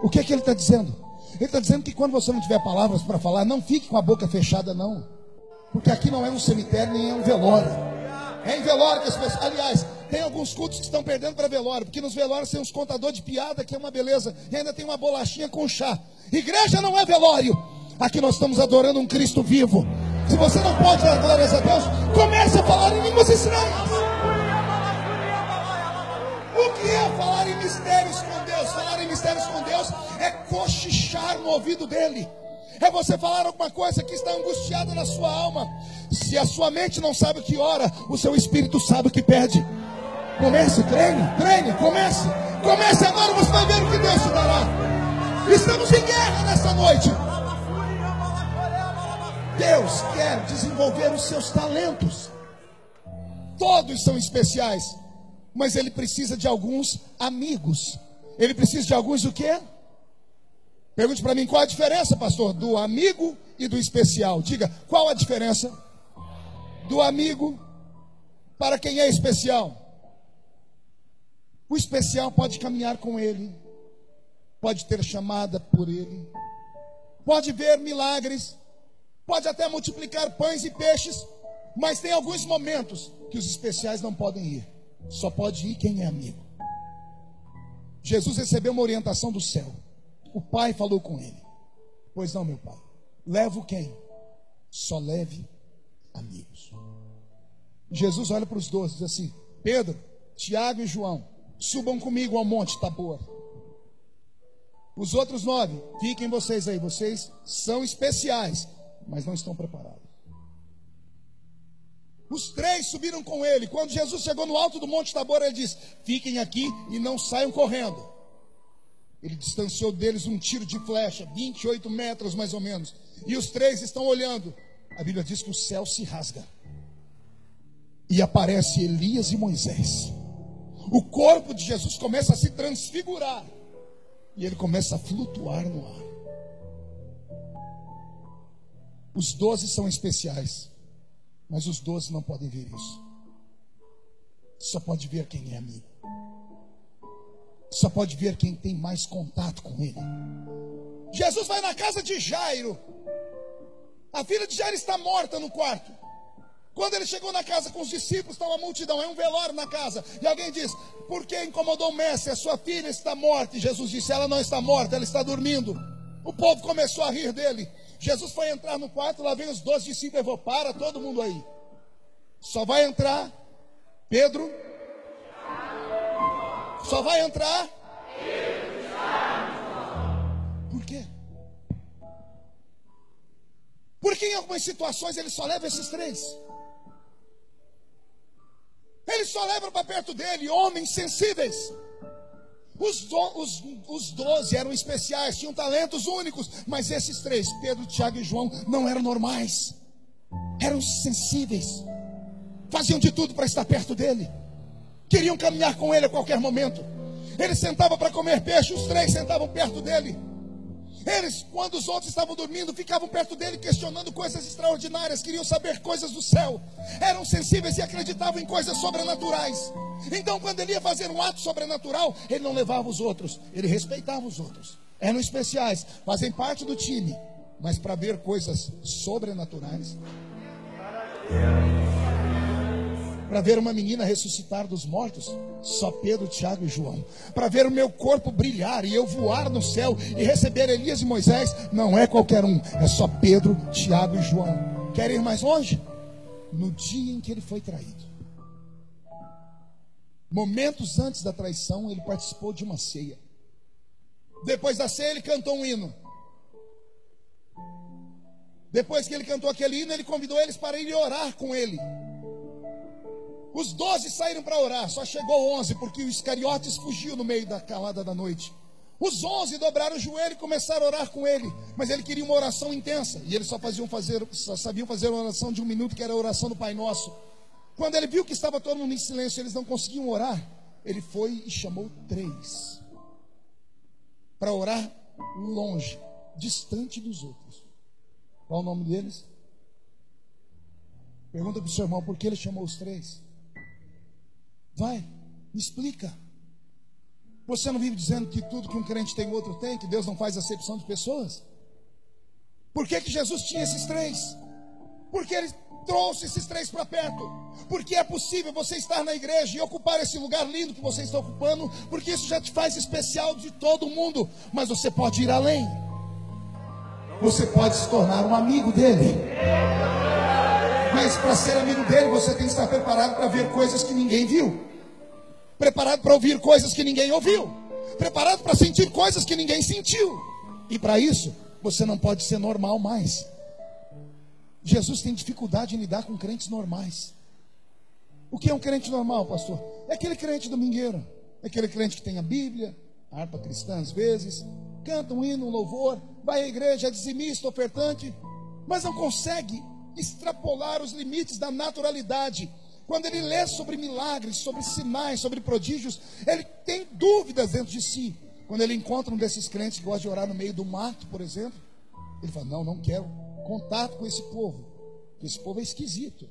O que é que ele está dizendo? Ele está dizendo que quando você não tiver palavras para falar, não fique com a boca fechada não. Porque aqui não é um cemitério, nem é um velório. É em velório que as pessoas... Aliás, tem alguns cultos que estão perdendo para velório, porque nos velórios tem uns contadores de piada, que é uma beleza, e ainda tem uma bolachinha com chá. Igreja não é velório. Aqui nós estamos adorando um Cristo vivo. Se você não pode dar glórias a Deus, comece a falar em línguas estranhas. O que é falar em mistérios com Deus? Falar em mistérios com Deus é cochichar no ouvido dele. É você falar alguma coisa que está angustiada na sua alma. Se a sua mente não sabe o que ora, o seu espírito sabe o que pede. Comece, treine, comece agora, você vai ver o que Deus te dará. Estamos em guerra nessa noite. Deus quer desenvolver os seus talentos. Todos são especiais, mas Ele precisa de alguns amigos. Ele precisa de alguns o quê? Pergunte para mim, qual a diferença, pastor, do amigo e do especial? Diga, qual a diferença do amigo para quem é especial? O especial pode caminhar com ele, pode ter chamada por ele, pode ver milagres, pode até multiplicar pães e peixes, mas tem alguns momentos que os especiais não podem ir. Só pode ir quem é amigo. Jesus recebeu uma orientação do céu. O pai falou com ele: pois não, meu pai, levo quem? Só leve amigos. Jesus olha para os 12 e diz assim: Pedro, Tiago e João, subam comigo ao monte Tabor. Os outros 9, fiquem vocês aí. Vocês são especiais, mas não estão preparados. Os 3 subiram com ele. Quando Jesus chegou no alto do monte Tabor, ele disse: fiquem aqui e não saiam correndo. Ele distanciou deles um tiro de flecha, 28 metros mais ou menos. E os 3 estão olhando. A Bíblia diz que o céu se rasga. E aparece Elias e Moisés. O corpo de Jesus começa a se transfigurar. E ele começa a flutuar no ar. Os 12 são especiais, mas os 12 não podem ver isso. Só pode ver quem é amigo. Só pode ver quem tem mais contato com ele. Jesus vai na casa de Jairo. A filha de Jairo está morta no quarto. Quando ele chegou na casa com os discípulos, está uma multidão, é um velório na casa. E alguém diz: por que incomodou o mestre? A sua filha está morta. E Jesus disse: ela não está morta, ela está dormindo. O povo começou a rir dele. Jesus foi entrar no quarto, lá vem os 12 discípulos e falou: para todo mundo aí. Só vai entrar Pedro. Só vai entrar. Por quê? Porque em algumas situações ele só leva esses 3. Ele só leva para perto dele homens sensíveis. Os 12 eram especiais, tinham talentos únicos. Mas esses 3, Pedro, Tiago e João, não eram normais. Eram sensíveis. Faziam de tudo para estar perto dele. Queriam caminhar com ele a qualquer momento. Ele sentava para comer peixe, os 3 sentavam perto dele. Eles, quando os outros estavam dormindo, ficavam perto dele questionando coisas extraordinárias, queriam saber coisas do céu, eram sensíveis e acreditavam em coisas sobrenaturais. Então, quando ele ia fazer um ato sobrenatural, ele não levava os outros, ele respeitava os outros. Eram especiais, fazem parte do time, mas para ver coisas sobrenaturais, para ver uma menina ressuscitar dos mortos, só Pedro, Tiago e João. Para ver o meu corpo brilhar e eu voar no céu e receber Elias e Moisés, não é qualquer um, é só Pedro, Tiago e João. Quer ir mais longe? No dia em que ele foi traído, momentos antes da traição, ele participou de uma ceia. Depois da ceia, ele cantou um hino. Depois que ele cantou aquele hino, ele convidou eles para ir orar com ele. Os 12 saíram para orar, só chegou 11, porque o Iscariotes fugiu no meio da calada da noite. Os 11 dobraram o joelho e começaram a orar com ele, mas ele queria uma oração intensa, e eles só sabiam fazer uma oração de 1 minuto, que era a oração do Pai Nosso. Quando ele viu que estava todo mundo em silêncio, eles não conseguiam orar, ele foi e chamou 3, para orar longe, distante dos outros. Qual o nome deles? Pergunta para o seu irmão, por que ele chamou os 3? Vai, me explica. Você não vive dizendo que tudo que um crente tem, o outro tem, que Deus não faz acepção de pessoas? Por que Jesus tinha esses 3? Porque ele trouxe esses 3 para perto. Porque é possível você estar na igreja e ocupar esse lugar lindo que você está ocupando, porque isso já te faz especial de todo mundo. Mas você pode ir além. Você pode se tornar um amigo dele. Mas para ser amigo dele, você tem que estar preparado para ver coisas que ninguém viu, preparado para ouvir coisas que ninguém ouviu, preparado para sentir coisas que ninguém sentiu. E para isso, você não pode ser normal mais. Jesus tem dificuldade em lidar com crentes normais. O que é um crente normal, pastor? É aquele crente domingueiro, é aquele crente que tem a Bíblia, a harpa cristã às vezes, canta um hino, um louvor, vai à igreja, é dizimista, ofertante, mas não consegue extrapolar os limites da naturalidade. Quando ele lê sobre milagres, sobre sinais, sobre prodígios, ele tem dúvidas dentro de si. Quando ele encontra um desses crentes que gosta de orar no meio do mato, por exemplo, ele fala, não quero contato com esse povo, porque esse povo é esquisito.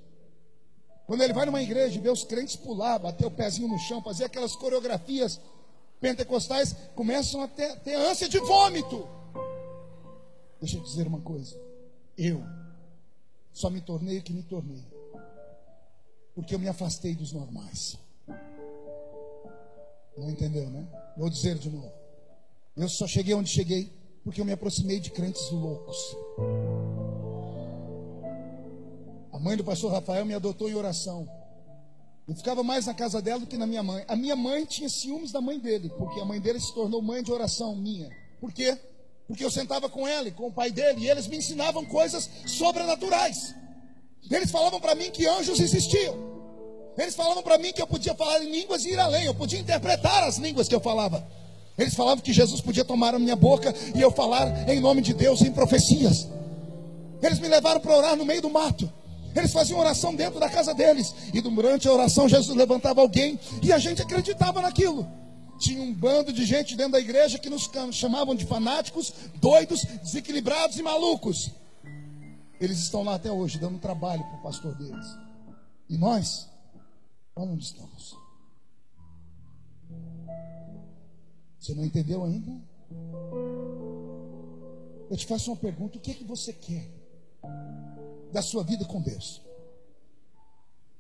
Quando ele vai numa igreja e vê os crentes pular, bater o pezinho no chão, fazer aquelas coreografias pentecostais, começam a ter ânsia de vômito. Deixa eu dizer uma coisa, eu só me tornei o que me tornei porque eu me afastei dos normais. Não entendeu, né? Vou dizer de novo, eu só cheguei onde cheguei porque eu me aproximei de crentes loucos. A mãe do pastor Rafael me adotou em oração. Eu ficava mais na casa dela do que na minha mãe. A minha mãe tinha ciúmes da mãe dele, porque a mãe dele se tornou mãe de oração minha. Por quê? Porque eu sentava com ela e com o pai dele, e eles me ensinavam coisas sobrenaturais. Eles falavam para mim que anjos existiam. Eles falavam para mim que eu podia falar em línguas e ir além. Eu podia interpretar as línguas que eu falava. Eles falavam que Jesus podia tomar a minha boca e eu falar em nome de Deus em profecias. Eles me levaram para orar no meio do mato. Eles faziam oração dentro da casa deles. E durante a oração Jesus levantava alguém e a gente acreditava naquilo. Tinha um bando de gente dentro da igreja que nos chamavam de fanáticos, doidos, desequilibrados e malucos. Eles estão lá até hoje, dando trabalho para o pastor deles. E nós, olha onde estamos. Você não entendeu ainda? Eu te faço uma pergunta, o que é que você quer da sua vida com Deus?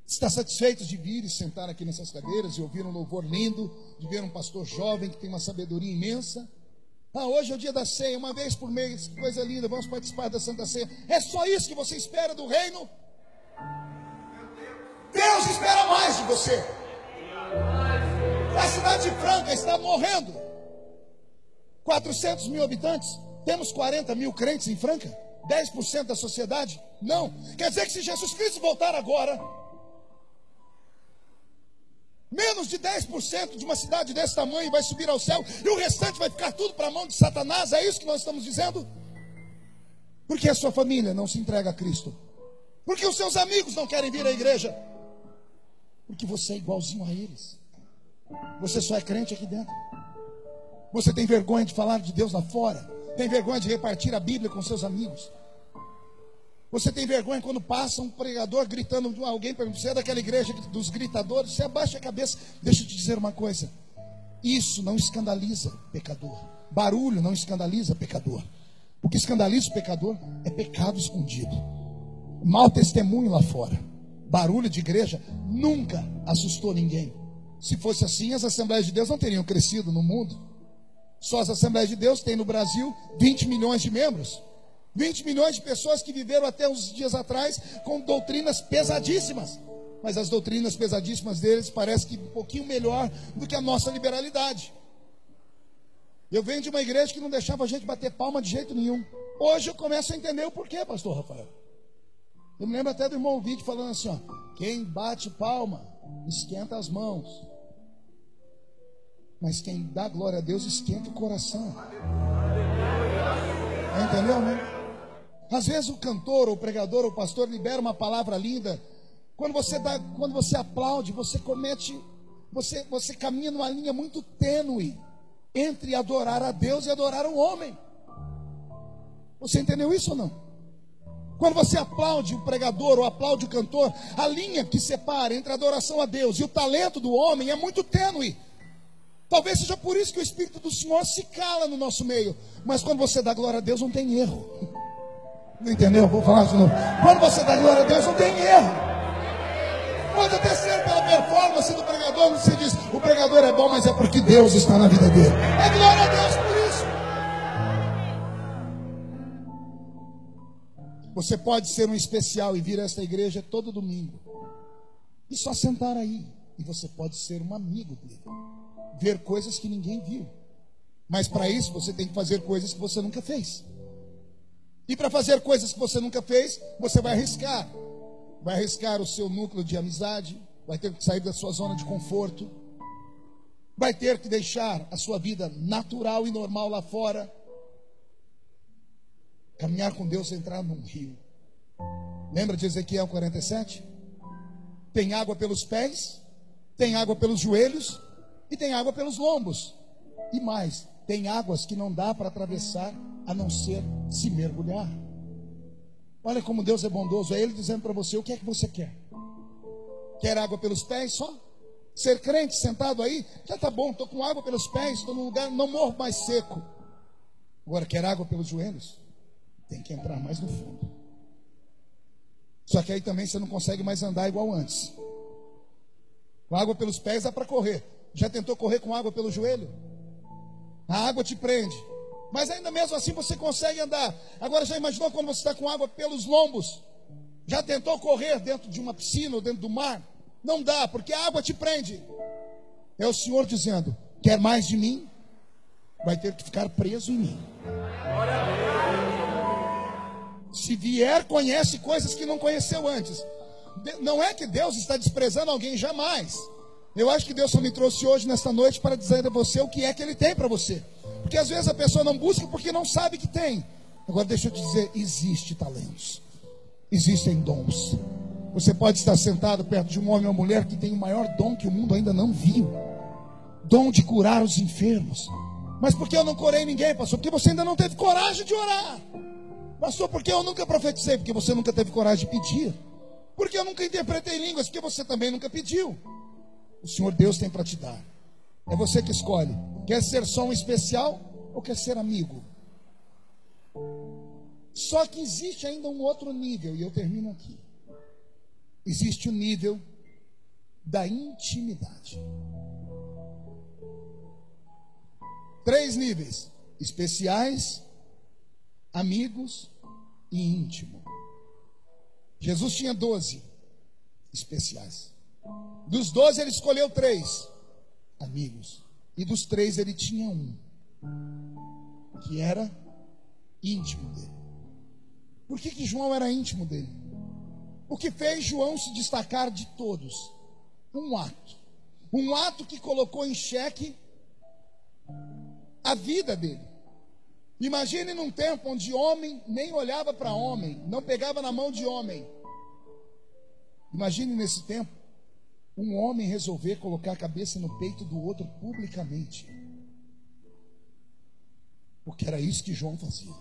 Está satisfeito de vir e sentar aqui nessas cadeiras e ouvir um louvor lindo, de ver um pastor jovem que tem uma sabedoria imensa? Hoje é o dia da ceia, uma vez por mês, que coisa linda, vamos participar da Santa Ceia. É só isso que você espera do reino? Deus espera mais de você. A cidade de Franca está morrendo. 400 mil habitantes. Temos 40 mil crentes em Franca? 10% da sociedade? Não. Quer dizer que se Jesus Cristo voltar agora, menos de 10% de uma cidade desse tamanho vai subir ao céu e o restante vai ficar tudo para a mão de Satanás. É isso que nós estamos dizendo? Porque a sua família não se entrega a Cristo? Porque os seus amigos não querem vir à igreja? Porque você é igualzinho a eles. Você só é crente aqui dentro. Você tem vergonha de falar de Deus lá fora. tem vergonha de repartir a Bíblia com seus amigos. Você tem vergonha quando passa um pregador gritando, alguém pergunta, você é daquela igreja dos gritadores? Você abaixa a cabeça. Deixa eu te dizer uma coisa, isso não escandaliza pecador. Barulho não escandaliza pecador. O que escandaliza o pecador é pecado escondido, mau testemunho lá fora. Barulho de igreja nunca assustou ninguém. Se fosse assim, as Assembleias de Deus não teriam crescido no mundo. Só as Assembleias de Deus têm no Brasil 20 milhões de membros. 20 milhões de pessoas que viveram até uns dias atrás com doutrinas pesadíssimas. Mas as doutrinas pesadíssimas deles parece que um pouquinho melhor do que a nossa liberalidade. Eu venho de uma igreja que não deixava a gente bater palma de jeito nenhum. Hoje eu começo a entender o porquê, pastor Rafael. Eu me lembro até do irmão Vídeo falando assim, ó, quem bate palma, esquenta as mãos. Mas quem dá glória a Deus, esquenta o coração. Entendeu, né? Às vezes o cantor, ou o pregador, ou o pastor libera uma palavra linda. Quando você aplaude, você caminha numa linha muito tênue entre adorar a Deus e adorar o homem. Você entendeu isso ou não? Quando você aplaude o pregador ou aplaude o cantor, a linha que separa entre a adoração a Deus e o talento do homem é muito tênue. Talvez seja por isso que o Espírito do Senhor se cala no nosso meio. Mas quando você dá glória a Deus, não tem erro. Não entendeu? Vou falar de novo. Quando você dá glória a Deus, não tem erro. Pode até ser pela performance do pregador, você diz, o pregador é bom, mas é porque Deus está na vida dele. É glória a Deus por isso. Você pode ser um especial e vir a esta igreja todo domingo e só sentar aí. E você pode ser um amigo dele, ver coisas que ninguém viu. Mas para isso você tem que fazer coisas que você nunca fez. E para fazer coisas que você nunca fez, você vai arriscar. Vai arriscar o seu núcleo de amizade, vai ter que sair da sua zona de conforto, vai ter que deixar a sua vida natural e normal lá fora. Caminhar com Deus é entrar num rio. Lembra de Ezequiel 47? Tem água pelos pés, tem água pelos joelhos e tem água pelos lombos. E mais, tem águas que não dá para atravessar a não ser se mergulhar. Olha como Deus é bondoso. É Ele dizendo para você, o que é que você quer? Quer água pelos pés só? Ser crente sentado aí? Já tá bom, estou com água pelos pés, estou num lugar, não morro mais seco. Agora, quer água pelos joelhos? Tem que entrar mais no fundo. Só que aí também você não consegue mais andar igual antes. Com água pelos pés dá para correr. Já tentou correr com água pelo joelho? A água te prende. Mas ainda mesmo assim você consegue andar. Agora já imaginou quando você está com água pelos lombos? Já tentou correr dentro de uma piscina ou dentro do mar? Não dá, porque a água te prende. É o Senhor dizendo, quer mais de mim? Vai ter que ficar preso em mim. Se vier, conhece coisas que não conheceu antes. Não é que Deus está desprezando alguém, jamais. Eu acho que Deus só me trouxe hoje, nesta noite, para dizer a você o que é que Ele tem para você. Porque às vezes a pessoa não busca porque não sabe que tem. Agora deixa eu te dizer, existe talentos, existem dons. Você pode estar sentado perto de um homem ou mulher que tem o maior dom que o mundo ainda não viu. Dom de curar os enfermos. Mas por que eu não curei ninguém, pastor? Porque você ainda não teve coragem de orar. Pastor, por que eu nunca profetizei? Porque você nunca teve coragem de pedir. Porque eu nunca interpretei línguas? Porque você também nunca pediu. O Senhor Deus tem para te dar. É você que escolhe. Quer ser só um especial ou quer ser amigo? Só que existe ainda um outro nível, e eu termino aqui. Existe o nível da intimidade. 3 níveis: especiais, amigos e íntimo. Jesus tinha 12 especiais. Dos 12 ele escolheu 3 amigos. E dos 3 ele tinha um que era íntimo dele. Por que João era íntimo dele? O que fez João se destacar de todos? Um ato. Um ato que colocou em xeque a vida dele. Imagine num tempo onde homem nem olhava para homem, não pegava na mão de homem. Imagine nesse tempo um homem resolver colocar a cabeça no peito do outro publicamente. Porque era isso que João fazia.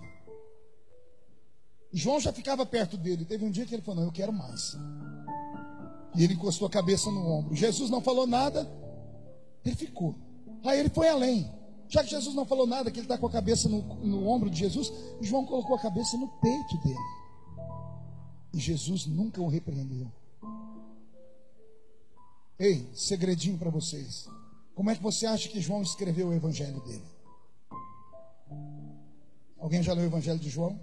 João já ficava perto dele. Teve um dia que ele falou: não, eu quero mais. E ele encostou a cabeça no ombro. Jesus não falou nada, ele ficou. Aí ele foi além. Já que Jesus não falou nada, que ele está com a cabeça no ombro de Jesus, João colocou a cabeça no peito dele. E Jesus nunca o repreendeu. Ei, segredinho para vocês. Como é que você acha que João escreveu o evangelho dele? Alguém já leu o evangelho de João?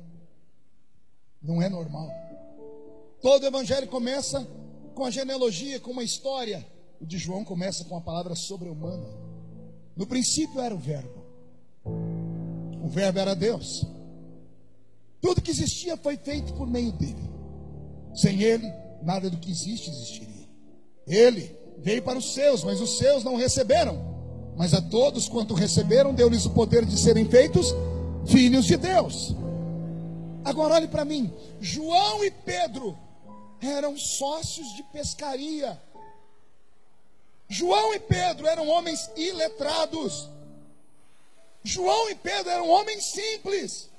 Não é normal. Todo evangelho começa com a genealogia, com uma história. O de João começa com a palavra sobre-humana. No princípio era o verbo. O verbo era Deus. Tudo que existia foi feito por meio dele. Sem ele, nada do que existe existiria. Ele veio para os seus, mas os seus não receberam. Mas a todos quanto receberam, deu-lhes o poder de serem feitos filhos de Deus. Agora olhe para mim. João e Pedro eram sócios de pescaria. João e Pedro eram homens iletrados. João e Pedro eram homens simples.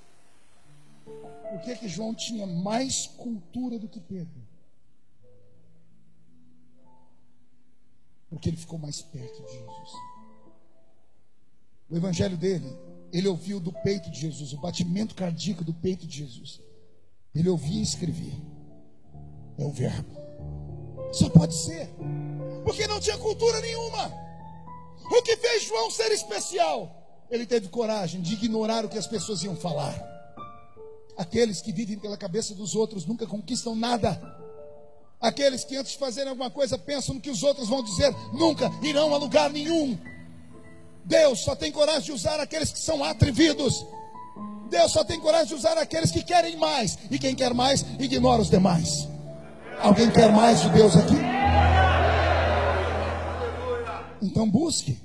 Por que João tinha mais cultura do que Pedro? Porque ele ficou mais perto de Jesus. O evangelho dele, ele ouviu do peito de Jesus, o batimento cardíaco do peito de Jesus. Ele ouvia e escrevia. É o verbo. Só pode ser. Porque não tinha cultura nenhuma. O que fez João ser especial? Ele teve coragem de ignorar o que as pessoas iam falar. Aqueles que vivem pela cabeça dos outros nunca conquistam nada. Aqueles que antes de fazerem alguma coisa pensam no que os outros vão dizer, nunca irão a lugar nenhum. Deus só tem coragem de usar aqueles que são atrevidos. Deus só tem coragem de usar aqueles que querem mais. E quem quer mais, ignora os demais. Alguém quer mais de Deus aqui? Então busque.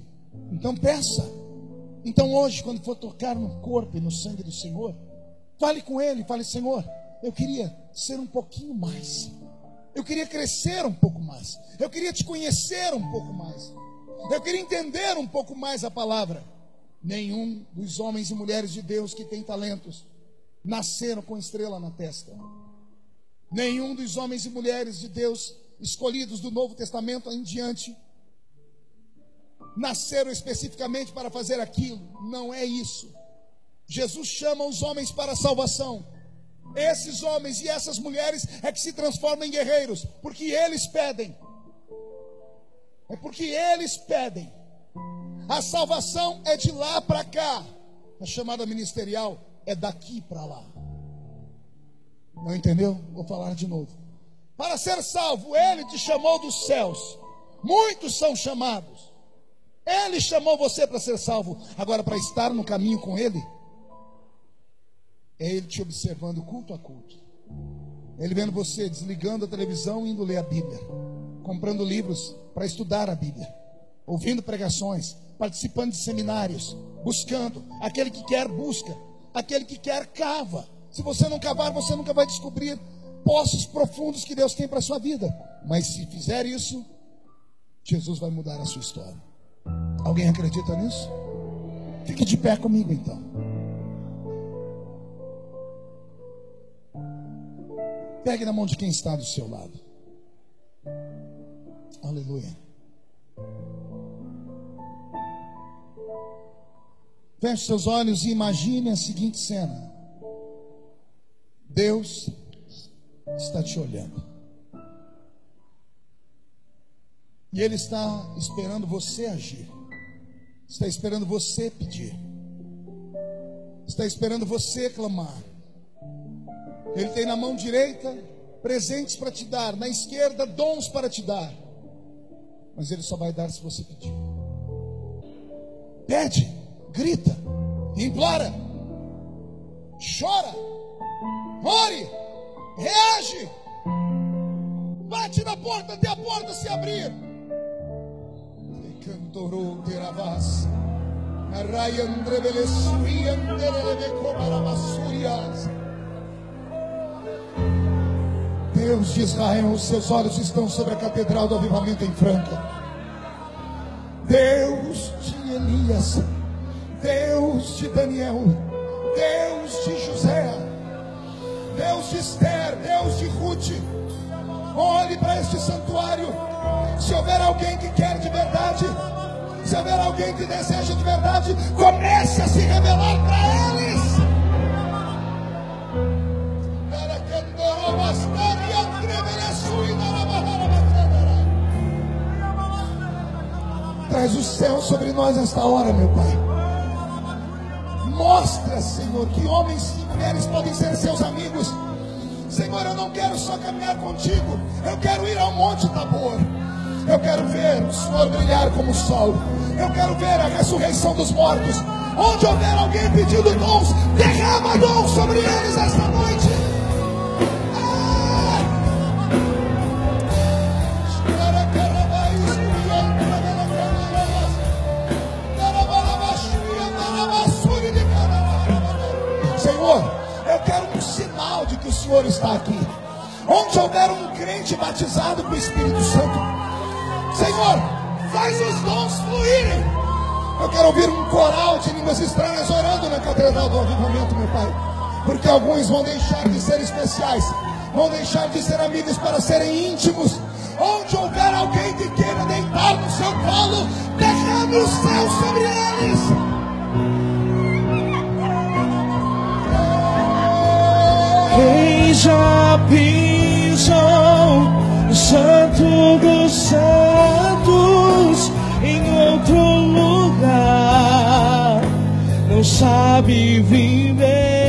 Então peça. Então hoje, quando for tocar no corpo e no sangue do Senhor, fale com Ele, fale: Senhor, eu queria ser um pouquinho mais. Eu queria crescer um pouco mais. Eu queria te conhecer um pouco mais. Eu queria entender um pouco mais a palavra. Nenhum dos homens e mulheres de Deus que têm talentos nasceram com estrela na testa. Nenhum dos homens e mulheres de Deus escolhidos do Novo Testamento em diante nasceram especificamente para fazer aquilo. Não é isso. Jesus chama os homens para a salvação. Esses homens e essas mulheres é que se transformam em guerreiros, porque eles pedem. É porque eles pedem. A salvação é de lá para cá. A chamada ministerial é daqui para lá. Não entendeu? Vou falar de novo. Para ser salvo, Ele te chamou dos céus. Muitos são chamados. Ele chamou você para ser salvo. Agora, para estar no caminho com Ele, é Ele te observando culto a culto. É Ele vendo você desligando a televisão e indo ler a Bíblia, comprando livros para estudar a Bíblia, ouvindo pregações, participando de seminários, buscando. Aquele que quer, busca. Aquele que quer, cava. Se você não cavar, você nunca vai descobrir poços profundos que Deus tem para a sua vida. Mas se fizer isso, Jesus vai mudar a sua história. Alguém acredita nisso? Fique de pé comigo então. Pegue na mão de quem está do seu lado. Aleluia. Feche seus olhos e imagine a seguinte cena. Deus está te olhando. E Ele está esperando você agir. Está esperando você pedir. Está esperando você clamar. Ele tem na mão direita presentes para te dar, na esquerda dons para te dar. Mas Ele só vai dar se você pedir. Pede, grita, implora, chora, ore, reage, bate na porta até a porta se abrir. Cantorou teravas, Deus de Israel, os seus olhos estão sobre a catedral do avivamento em Franca. Deus de Elias, Deus de Daniel, Deus de José, Deus de Esther, Deus de Ruth, olhe para este santuário. Se houver alguém que quer de verdade, se houver alguém que deseja de verdade, comece a se revelar para eles. Traz o céu sobre nós nesta hora, meu Pai. Mostra, Senhor, que homens e mulheres podem ser seus amigos. Senhor, eu não quero só caminhar contigo, eu quero ir ao Monte Tabor. Eu quero ver o Senhor brilhar como o sol. Eu quero ver a ressurreição dos mortos. Onde houver alguém pedindo dons, derrama dons sobre eles esta noite. Senhor, eu quero um sinal de que o Senhor está aqui. Onde houver um crente batizado com o Espírito Santo, Senhor, faz os dons fluírem. Eu quero ouvir um coral de línguas estranhas orando na Catedral do Avivamento, meu Pai. Porque alguns vão deixar de ser especiais, vão deixar de ser amigos para serem íntimos. Onde houver alguém que queira deitar no seu colo, derrame o céu sobre eles. Quem já pisou no Santo dos Santos, em outro lugar, não sabe viver.